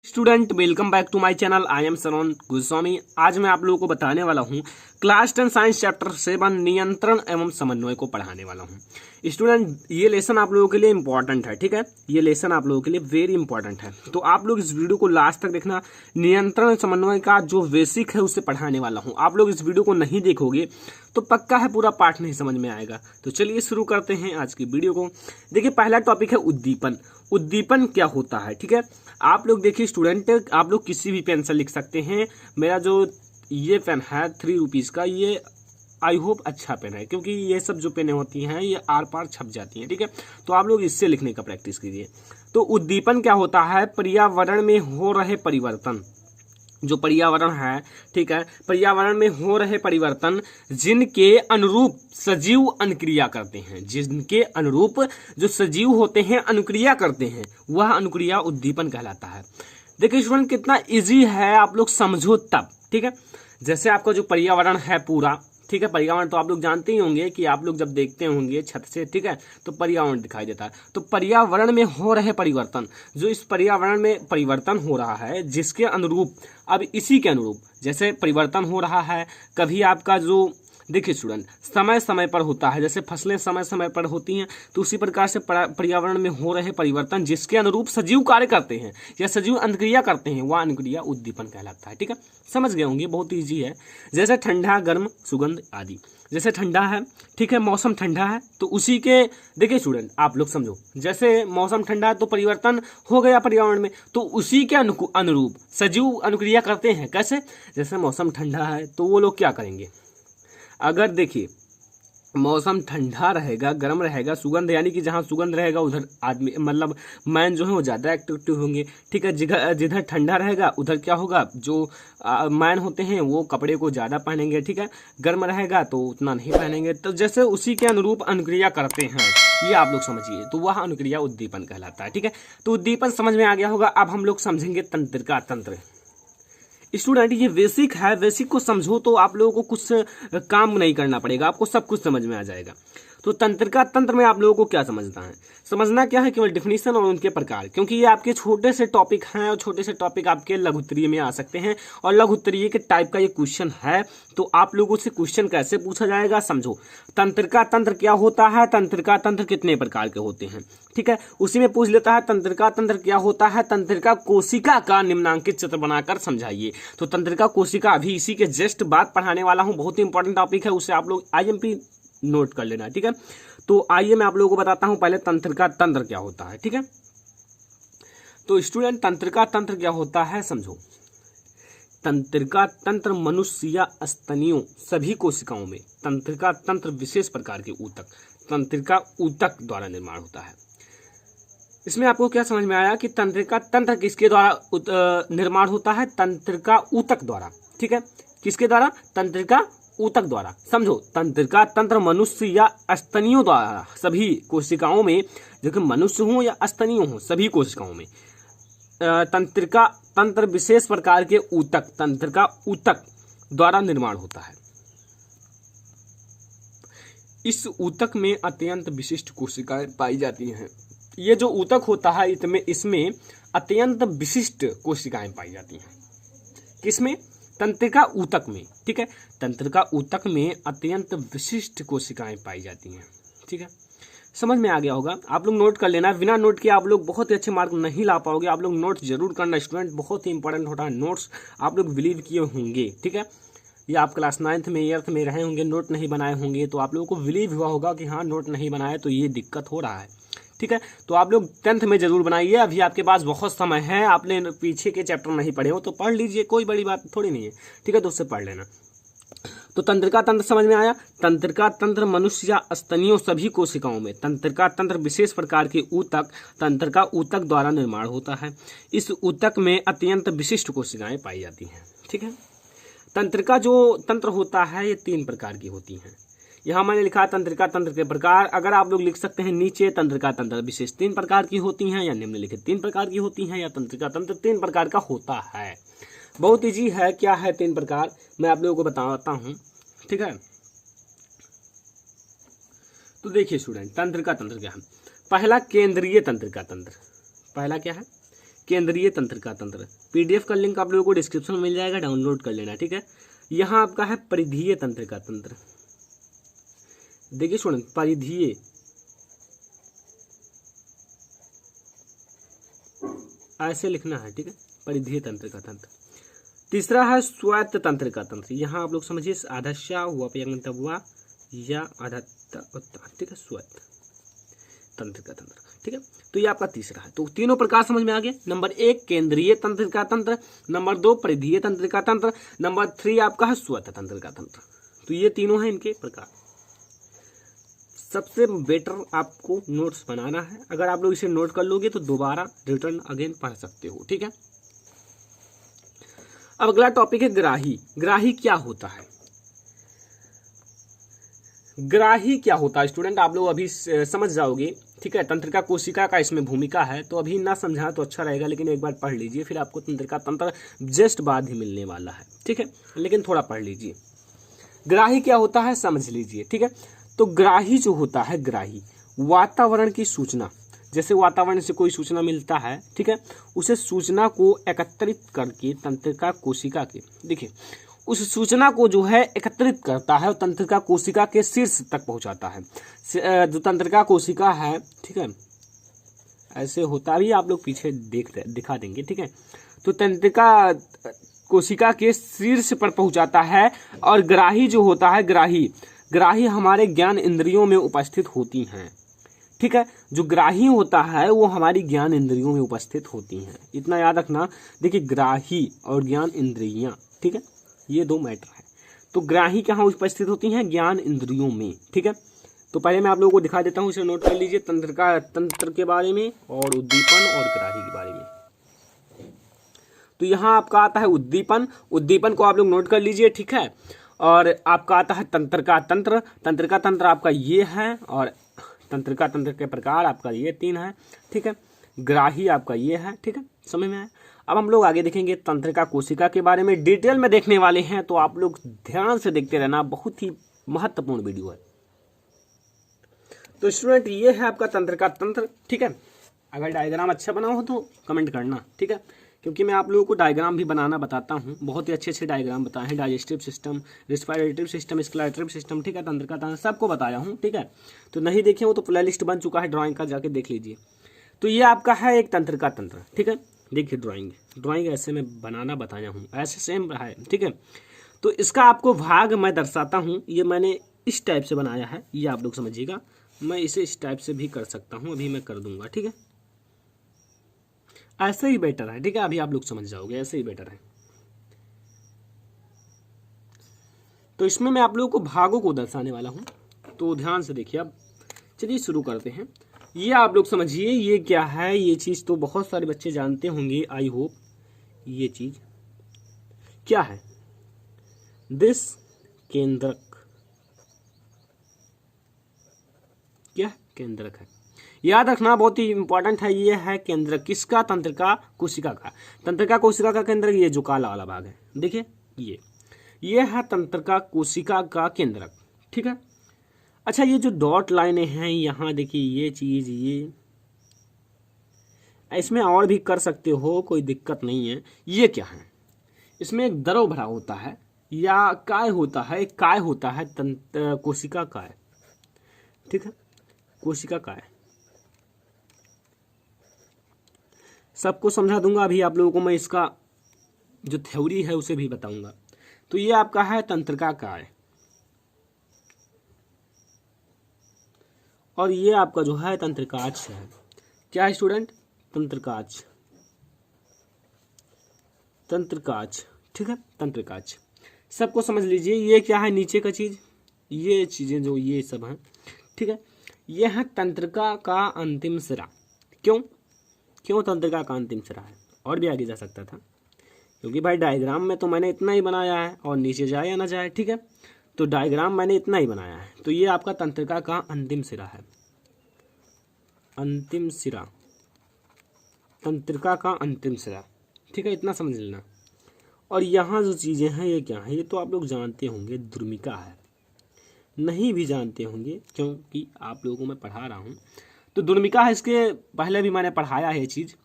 Student welcome back to my channel. I am Saron Goswami. आज मैं आप लोगों को बताने वाला हूं क्लास 10 साइंस चैप्टर 7 नियंत्रण एवं समन्वय को पढ़ाने वाला हूं। स्टूडेंट ये लेसन आप लोगों के लिए इंपॉर्टेंट है, ठीक है। ये लेसन आप लोगों के लिए वेरी इंपॉर्टेंट है, तो आप लोग इस वीडियो को लास्ट तक देखना। नियंत्रण समन्वय का जो बेसिक है उससे पढ़ाने वाला हूँ। आप लोग इस वीडियो को नहीं देखोगे तो पक्का है पूरा पाठ नहीं समझ में आएगा। तो चलिए शुरू करते हैं आज की वीडियो को। देखिए पहला टॉपिक है उद्दीपन। उद्दीपन क्या होता है, ठीक है। आप लोग देखिए स्टूडेंट, आप लोग किसी भी पेन से लिख सकते हैं। मेरा जो ये पेन है 3 रुपीज का, ये आई होप अच्छा पेन है, क्योंकि ये सब जो पेनें होती हैं ये आर पार छप जाती हैं, ठीक है। तो आप लोग इससे लिखने का प्रैक्टिस कीजिए। तो उद्दीपन क्या होता है, पर्यावरण में हो रहे परिवर्तन। जो पर्यावरण है, ठीक है, पर्यावरण में हो रहे परिवर्तन जिनके अनुरूप सजीव अनुक्रिया करते हैं, जिनके अनुरूप जो सजीव होते हैं अनुक्रिया करते हैं, वह अनुक्रिया उद्दीपन कहलाता है। देखिए स्टूडेंट कितना इजी है, आप लोग समझो तब, ठीक है। जैसे आपका जो पर्यावरण है पूरा, ठीक है, पर्यावरण तो आप लोग जानते ही होंगे कि आप लोग जब देखते होंगे छत से, ठीक है, तो पर्यावरण दिखाई देता है। तो पर्यावरण में हो रहे परिवर्तन, जो इस पर्यावरण में परिवर्तन हो रहा है जिसके अनुरूप, अब इसी के अनुरूप जैसे परिवर्तन हो रहा है, कभी आपका जो देखिए स्टूडेंट समय समय पर होता है, जैसे फसलें समय समय पर होती हैं, तो उसी प्रकार से पर्यावरण में हो रहे परिवर्तन जिसके अनुरूप सजीव कार्य करते हैं या सजीव अनुक्रिया करते हैं, वह अनुक्रिया उद्दीपन कहलाता है, ठीक है। समझ गए होंगे, बहुत ईजी है। जैसे ठंडा, गर्म, सुगंध आदि। जैसे ठंडा है, ठीक है, मौसम ठंडा है, तो उसी के देखिए स्टूडेंट आप लोग समझो, जैसे मौसम ठंडा है तो परिवर्तन हो गया पर्यावरण में, तो उसी के अनुरूप सजीव अनुक्रिया करते हैं। कैसे? जैसे मौसम ठंडा है तो वो लोग क्या करेंगे, अगर देखिए मौसम ठंडा रहेगा, गर्म रहेगा, सुगंध यानी कि जहाँ सुगंध रहेगा उधर आदमी मतलब मैन जो है वो ज़्यादा एक्टिव होंगे, ठीक है। जिधर ठंडा रहेगा उधर क्या होगा, जो मैन होते हैं वो कपड़े को ज़्यादा पहनेंगे, ठीक है। गर्म रहेगा तो उतना नहीं पहनेंगे। तो जैसे उसी के अनुरूप अनुक्रिया करते हैं, ये आप लोग समझिए, तो वह अनुक्रिया उद्दीपन कहलाता है, ठीक है। तो उद्दीपन समझ में आ गया होगा। अब हम लोग समझेंगे तंत्रिका तंत्र। स्टूडेंट ये बेसिक है, बेसिक को समझो तो आप लोगों को कुछ काम नहीं करना पड़ेगा, आपको सब कुछ समझ में आ जाएगा। तो तंत्रिका तंत्र में आप लोगों को क्या समझना है, समझना क्या है, केवल डिफिनीशन और उनके प्रकार, क्योंकि ये आपके छोटे से टॉपिक हैं और छोटे से टॉपिक आपके लघु उत्तरीय में आ सकते हैं, और लघु उत्तरीय के टाइप का ये क्वेश्चन है। तो आप लोगों से क्वेश्चन कैसे पूछा जाएगा समझो। तंत्रिका तंत्र क्या होता है, तंत्रिका तंत्र कितने प्रकार के होते हैं, ठीक है। उसी में पूछ लेता है तंत्रिका तंत्र क्या होता है, तंत्रिका कोशिका का निम्नांकित चित्र बनाकर समझाइए। तो तंत्रिका कोशिका अभी इसी के जस्ट बात पढ़ाने वाला हूं, बहुत ही इंपॉर्टेंट टॉपिक है, उससे आप लोग IMP नोट कर लेना, ठीक है। तो आइए मैं आप लोगों को बताता हूं पहले तंत्रिका तंत्र क्या होता है, ठीक है। तो स्टूडेंट तंत्रिका तंत्र क्या होता है समझो। तंत्रिका तंत्र मनुष्य या स्तनियों सभी कोशिकाओं में तंत्रिका तंत्र विशेष प्रकार के ऊतक, तंत्रिका ऊतक द्वारा निर्माण होता है। इसमें आपको क्या समझ में आया कि तंत्रिका तंत्र किसके द्वारा निर्माण होता है, तंत्रिका ऊतक द्वारा, ठीक है। किसके द्वारा, तंत्रिका ऊतक द्वारा। समझो तंत्रिका तंत्र मनुष्य या स्तनियों द्वारा सभी कोशिकाओं में, देखो मनुष्य हो या स्तनियों हो, सभी कोशिकाओं में तंत्रिका तंत्र विशेष प्रकार के ऊतक, तंत्रिका ऊतक द्वारा निर्माण होता है। इस ऊतक में अत्यंत विशिष्ट कोशिकाएं पाई जाती हैं। ये जो ऊतक होता है इसमें अत्यंत विशिष्ट कोशिकाएं पाई जाती हैं। किसमें, तंत्रिका ऊतक में, ठीक है। तंत्रिका ऊतक में अत्यंत विशिष्ट कोशिकाएं पाई जाती हैं, ठीक है। समझ में आ गया होगा। आप लोग नोट कर लेना, बिना नोट के आप लोग बहुत ही अच्छे मार्क नहीं ला पाओगे। आप लोग नोट जरूर करना स्टूडेंट, बहुत ही इंपॉर्टेंट होता है नोट्स। आप लोग बिलीव किए होंगे, ठीक है। ये आप क्लास 9th में 8th में रहे होंगे, नोट नहीं बनाए होंगे, तो आप लोगों को बिलीव हुआ होगा कि हाँ नोट नहीं बनाए तो ये दिक्कत हो रहा है, ठीक है। तो आप लोग 10th में जरूर बनाइए, अभी आपके पास बहुत समय है। आपने पीछे के चैप्टर नहीं पढ़े हो तो पढ़ लीजिए, कोई बड़ी बात थोड़ी नहीं है, ठीक है, तो उससे पढ़ लेना। तो तंत्रिका तंत्र समझ में आया। तंत्रिका तंत्र मनुष्य या स्तनियों सभी कोशिकाओं में तंत्रिका तंत्र विशेष प्रकार के ऊतक, तंत्रिका ऊतक द्वारा निर्माण होता है। इस ऊतक में अत्यंत विशिष्ट कोशिकाएं पाई जाती हैं, ठीक है। तंत्रिका जो तंत्र होता है ये 3 प्रकार की होती हैं। यहाँ मैंने लिखा तंत्रिका तंत्र के प्रकार, अगर आप लोग लिख सकते हैं नीचे, तंत्रिका तंत्र विशेष 3 प्रकार की होती हैं, या निम्नलिखित 3 प्रकार की होती हैं, या तंत्रिका तंत्र 3 प्रकार का होता है। बहुत इजी है, क्या है 3 प्रकार, मैं आप लोगों को बताता हूं, ठीक है। तो देखिए स्टूडेंट तंत्रिका तंत्र क्या है। पहला केंद्रीय तंत्रिका तंत्र, पहला क्या है, केंद्रीय तंत्रिका तंत्र। पीडीएफ का लिंक आप लोगों को डिस्क्रिप्शन में मिल जाएगा, डाउनलोड कर लेना, ठीक है। यहाँ आपका है परिधीय तंत्रिका तंत्र। देखिए स्टूडेंट, परिधीय ऐसे लिखना है, ठीक है, परिधीय तंत्रिका तंत्र। तीसरा है स्वायत्त तंत्रिका तंत्र। यहाँ आप लोग समझिए आधस्या हुआ हुआ या आधत्ता, ठीक है, स्वायत्त तंत्रिका तंत्र, ठीक है। तो ये आपका तीसरा है। तो तीनों प्रकार समझ में आ गए। नंबर 1 केंद्रीय तंत्रिका तंत्र, नंबर 2 परिधीय तंत्रिका तंत्र, नंबर 3 आपका है स्वायत्त तंत्रिका तंत्र। तो ये तीनों हैं इनके प्रकार। सबसे बेटर आपको नोट्स बनाना है। अगर आप लोग इसे नोट कर लोगे तो दोबारा रिटर्न अगेन पढ़ सकते हो, ठीक है। अब अगला टॉपिक है ग्राही। ग्राही क्या होता है? ग्राही क्या होता है स्टूडेंट, आप लोग अभी समझ जाओगे, ठीक है। तंत्रिका कोशिका का इसमें भूमिका है, तो अभी ना समझा तो अच्छा रहेगा, लेकिन एक बार पढ़ लीजिए, फिर आपको तंत्रिका तंत्र जस्ट बाद ही मिलने वाला है, ठीक है। लेकिन थोड़ा पढ़ लीजिए। ग्राही क्या होता है समझ लीजिए, ठीक है। तो ग्राही जो होता है, ग्राही वातावरण की सूचना, जैसे वातावरण से कोई सूचना मिलता है, ठीक है, उसे सूचना को एकत्रित करके तंत्रिका कोशिका के, देखिए उस सूचना को जो है एकत्रित करता है और तंत्रिका कोशिका के शीर्ष तक पहुंचाता है। जो तंत्रिका कोशिका है, ठीक है, ऐसे होता भी, आप लोग पीछे दिखा देंगे, ठीक है। तो तंत्रिका कोशिका के शीर्ष पर पहुंचाता है। और ग्राही जो होता है, ग्राही हमारे ज्ञान इंद्रियों में उपस्थित होती हैं, ठीक है। जो ग्राही होता है वो हमारी ज्ञान इंद्रियों में उपस्थित होती हैं, इतना याद रखना। देखिए ग्राही और ज्ञान इंद्रियां, ठीक है, ये दो मैटर है। तो ग्राही कहाँ उपस्थित होती हैं? ज्ञान इंद्रियों में, ठीक है। तो पहले मैं आप लोगों को दिखा देता हूँ, इसे नोट कर लीजिए, तंत्र के बारे में और उद्दीपन और ग्राही के बारे में। तो यहाँ आपका आता है उद्दीपन। उद्दीपन को आप लोग नोट कर लीजिए, ठीक है। और आपका आता है तंत्रिका तंत्र। तंत्रिका तंत्र आपका ये है, और तंत्रिका तंत्र के प्रकार आपका ये 3 है, ठीक है। ग्राही आपका ये है, ठीक है, समझ में आया। अब हम लोग आगे देखेंगे तंत्रिका कोशिका के बारे में, डिटेल में देखने वाले हैं, तो आप लोग ध्यान से देखते रहना, बहुत ही महत्वपूर्ण वीडियो है। तो स्टूडेंट ये है आपका तंत्रिका तंत्र, ठीक है। अगर डायग्राम अच्छा बना हो तो कमेंट करना, ठीक है, क्योंकि मैं आप लोगों को डायग्राम भी बनाना बताता हूँ, बहुत ही अच्छे अच्छे डायग्राम बताए हैं। Digestive system, respiratory system, skeletal system, ठीक है, तंत्रिका तंत्र सबको बताया हूँ, ठीक है। तो नहीं देखे हो तो प्ले लिस्ट बन चुका है ड्राइंग का, जाके देख लीजिए। तो ये आपका है एक तंत्रिका तंत्र, ठीक है। देखिए ड्राइंग ऐसे मैं बनाना बताया हूँ, ऐसे सेम है, ठीक है। तो इसका आपको भाग मैं दर्शाता हूँ, ये मैंने इस टाइप से बनाया है, ये आप लोग समझिएगा। मैं इसे इस टाइप से भी कर सकता हूँ, अभी मैं कर दूंगा, ठीक है। ऐसे ही बेटर है, ठीक है, अभी आप लोग समझ जाओगे, ऐसे ही बेटर है। तो इसमें मैं आप लोगों को भागों को दर्शाने वाला हूँ, तो ध्यान से देखिए। अब चलिए शुरू करते हैं। ये आप लोग समझिए, ये क्या है, ये चीज तो बहुत सारे बच्चे जानते होंगे, आई होप। ये चीज क्या है? दिस केंद्रक, क्या केंद्रक है, याद रखना, बहुत ही इंपॉर्टेंट है। ये है केंद्रक किसका? तंत्रिका कोशिका का। तंत्रिका कोशिका का केंद्रक ये जो काला वाला भाग है, देखिए ये है तंत्रिका कोशिका का केंद्रक, ठीक है। अच्छा, ये जो डॉट लाइनें हैं यहाँ देखिए, ये चीज, ये इसमें और भी कर सकते हो, कोई दिक्कत नहीं है। ये क्या है? इसमें एक द्रव भरा होता है या काय होता है, एक काय होता है, कोशिका काय, ठीक है, कोशिका काय। सबको समझा दूंगा, अभी आप लोगों को मैं इसका जो थ्योरी है उसे भी बताऊंगा। तो ये आपका है तंत्रिका काय, और ये आपका जो है तंत्रिकाक्ष है। क्या है स्टूडेंट? तंत्रिकाक्ष, ठीक है, तंत्रिकाक्ष। सबको समझ लीजिए। ये क्या है? नीचे का चीज, ये चीजें जो ये सब हैं, ठीक है। ये है तंत्रिका का अंतिम सिरा। क्यों तंत्रिका का अंतिम सिरा है? और भी आगे जा सकता था, क्योंकि भाई डायग्राम में तो मैंने इतना ही बनाया है, और नीचे जाए या ना जाए, ठीक है। तो डायग्राम मैंने इतना ही बनाया है। तो ये आपका तंत्रिका का अंतिम सिरा है, अंतिम सिरा, तंत्रिका का अंतिम सिरा, ठीक है, इतना समझ लेना। और यहाँ जो चीजें हैं ये क्या है? ये तो आप लोग जानते होंगे, द्रुमिका है। नहीं भी जानते होंगे क्योंकि आप लोगों को मैं पढ़ा रहा हूँ, तो द्रुमिका है। इसके पहले भी मैंने पढ़ाया है ये चीज।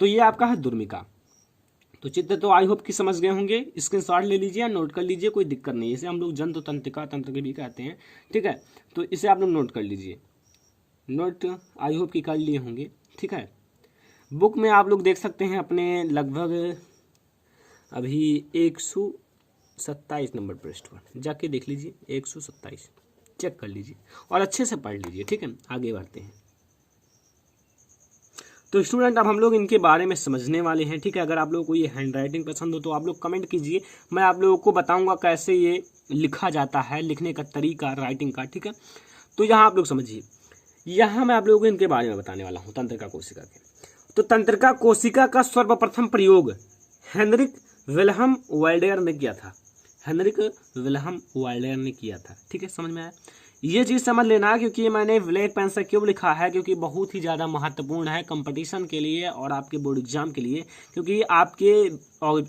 तो ये आपका है दुर्मिका। तो चित्र तो आई होप कि समझ गए होंगे, स्क्रीनशॉट ले लीजिए, नोट कर लीजिए, कोई दिक्कत नहीं है। इसे हम लोग जंतु तंत्रिका तंत्र के भी कहते हैं, ठीक है। तो इसे आप लोग नोट कर लीजिए, नोट आई होप कि कर लिए होंगे, ठीक है। बुक में आप लोग देख सकते हैं अपने लगभग अभी 127 नंबर पृष्ठ पर जाके देख लीजिए, 127 चेक कर लीजिए और अच्छे से पढ़ लीजिए, ठीक है। आगे बढ़ते हैं। तो स्टूडेंट अब हम लोग इनके बारे में समझने वाले हैं, ठीक है। अगर आप लोगों को ये हैंड राइटिंग पसंद हो तो आप लोग कमेंट कीजिए, मैं आप लोगों को बताऊंगा कैसे ये लिखा जाता है, लिखने का तरीका राइटिंग का, ठीक है। तो यहाँ आप लोग समझिए, यहाँ मैं आप लोगों को इनके बारे में बताने वाला हूँ, तंत्रिका कोशिका के। तो तंत्रिका कोशिका का सर्वप्रथम प्रयोग हेनरिक विल्हम वाल्डेयर ने किया था, हेनरिक विल्हम वाल्डेयर ने किया था, ठीक है। समझ में आया? ये चीज समझ लेना, क्योंकि ये मैंने ब्लैक पेन से क्यों लिखा है, क्योंकि बहुत ही ज्यादा महत्वपूर्ण है कंपटीशन के लिए और आपके बोर्ड एग्जाम के लिए, क्योंकि आपके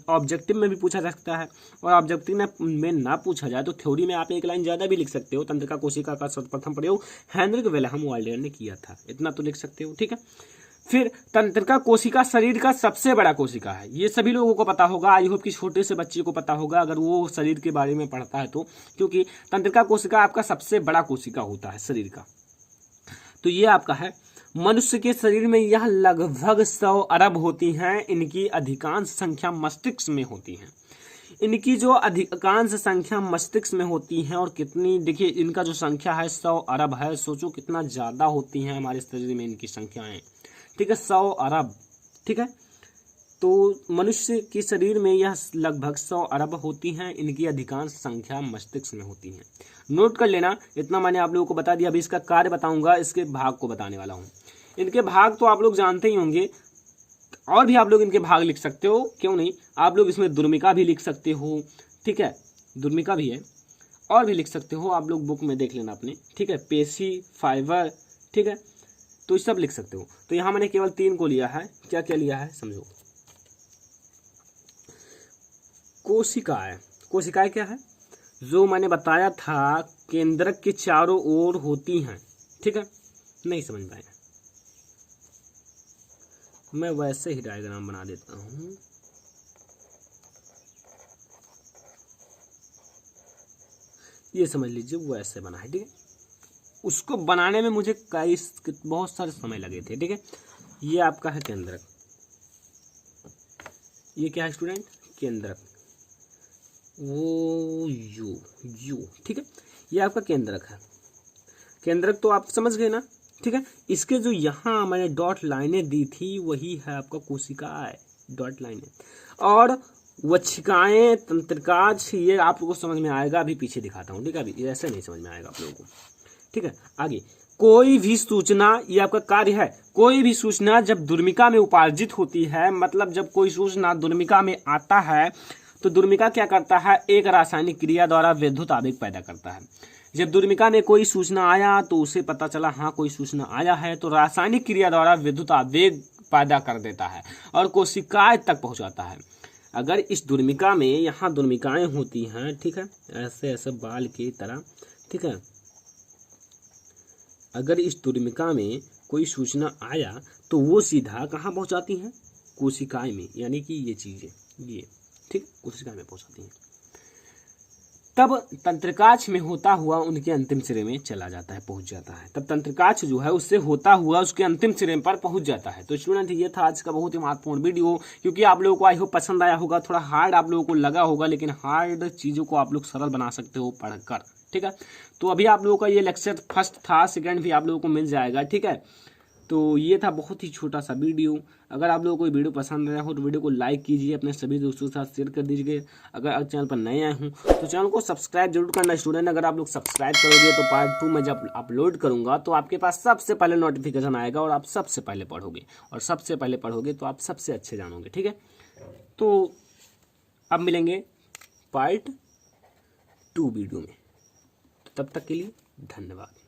ऑब्जेक्टिव में भी पूछा जा सकता है और ऑब्जेक्टिव में ना पूछा जाए तो थ्योरी में आप एक लाइन ज्यादा भी लिख सकते हो। तंत्रिका कोशिका का सर्वप्रथम प्रयोग हेनरिक विल्हम वाल्डेयर ने किया था, इतना तो लिख सकते हो, ठीक है। फिर तंत्रिका कोशिका शरीर का सबसे बड़ा कोशिका है, ये सभी लोगों को पता होगा, आई होप कि छोटे से बच्चे को पता होगा अगर वो शरीर के बारे में पढ़ता है तो, क्योंकि तंत्रिका कोशिका आपका सबसे बड़ा कोशिका होता है शरीर का। तो ये आपका है, मनुष्य के शरीर में यह लगभग 100 अरब होती हैं, इनकी अधिकांश संख्या मस्तिष्क में होती है। इनकी जो अधिकांश संख्या मस्तिष्क में होती है, और कितनी देखिए इनका जो संख्या है 100 अरब है, सोचो कितना ज्यादा होती है हमारे शरीर में इनकी संख्याएं, ठीक है, 100 अरब, ठीक है। तो मनुष्य के शरीर में यह लगभग 100 अरब होती हैं, इनकी अधिकांश संख्या मस्तिष्क में होती है। नोट कर लेना, इतना मैंने आप लोगों को बता दिया। अभी इसका कार्य बताऊंगा, इसके भाग को बताने वाला हूँ। इनके भाग तो आप लोग जानते ही होंगे, और भी आप लोग इनके भाग लिख सकते हो, क्यों नहीं। आप लोग इसमें दुर्मिका भी लिख सकते हो, ठीक है, दुर्मिका भी है, और भी लिख सकते हो, आप लोग बुक में देख लेना अपने, ठीक है। पेशी, फाइबर, ठीक है, तो सब लिख सकते हो। तो यहां मैंने केवल 3 को लिया है। क्या क्या लिया है समझो। कोशिकाएं, कोशिकाएं क्या है, जो मैंने बताया था केंद्रक के चारों ओर होती हैं, ठीक है। नहीं समझ पाए, मैं वैसे ही डायग्राम बना देता हूं। ये समझ लीजिए वैसे बना है, ठीक है। उसको बनाने में मुझे बहुत सारे समय लगे थे, ठीक है। ये आपका है केंद्रक, ये क्या है स्टूडेंट, केंद्रक, वो यू, ठीक है। ये आपका केंद्रक है, केंद्रक तो आप समझ गए ना, ठीक है। इसके जो यहाँ मैंने डॉट लाइनें दी थी वही है आपका कोशिकाएं, डॉट लाइनें। और वच्छिकाएं, तंत्रिकाज, ये आप लोगों को समझ में आएगा, अभी पीछे दिखाता हूँ, ठीक है। अभी ऐसे नहीं समझ में आएगा आप लोगों को, ठीक है। आगे, कोई भी सूचना, ये आपका कार्य है, कोई भी सूचना जब दुर्मिका में उपार्जित होती है, मतलब जब कोई सूचना दुर्मिका में आता है तो दुर्मिका क्या करता है, एक रासायनिक क्रिया द्वारा विद्युत आवेग पैदा करता है। जब दुर्मिका में कोई सूचना आया तो उसे पता चला हाँ कोई सूचना आया है, तो रासायनिक क्रिया द्वारा विद्युत आवेग पैदा कर देता है और कोशिकाएं तक पहुंचाता है। अगर इस दुर्मिका में, यहाँ दुर्मिकाएं होती हैं, ठीक है, ऐसे ऐसे बाल की तरह, ठीक है। अगर इस दुर्मिका में कोई सूचना आया तो वो सीधा कहाँ पहुंचाती हैं, कोशिकाएं में, यानी कि ये चीजें, ये ठीक, कोशिकाएं में पहुंचाती हैं। तब तंत्रिकाक्ष में होता हुआ उनके अंतिम सिरे में चला जाता है, पहुंच जाता है। तब तंत्रिकाक्ष जो है उससे होता हुआ उसके अंतिम सिरे पर पहुंच जाता है। तो स्टूडेंट ये था आज का बहुत ही महत्वपूर्ण वीडियो, क्योंकि आप लोगों को आई होप पसंद आया होगा। थोड़ा हार्ड आप लोगों को लगा होगा, लेकिन हार्ड चीजों को आप लोग सरल बना सकते हो पढ़कर, ठीक है। तो अभी आप लोगों का ये लेक्चर फर्स्ट था, सेकंड भी आप लोगों को मिल जाएगा, ठीक है। तो ये था बहुत ही छोटा सा वीडियो। अगर आप लोगों को ये वीडियो पसंद आया हो तो वीडियो को लाइक कीजिए, अपने सभी दोस्तों के साथ शेयर कर दीजिए। अगर चैनल पर नए आए हूँ तो चैनल को सब्सक्राइब जरूर करना स्टूडेंट। अगर आप लोग सब्सक्राइब करोगे तो पार्ट 2 में जब अपलोड करूँगा तो आपके पास सबसे पहले नोटिफिकेशन आएगा और आप सबसे पहले पढ़ोगे, और सबसे पहले पढ़ोगे तो आप सबसे अच्छे जानोगे, ठीक है। तो अब मिलेंगे पार्ट 2 वीडियो में, तब तक के लिए धन्यवाद।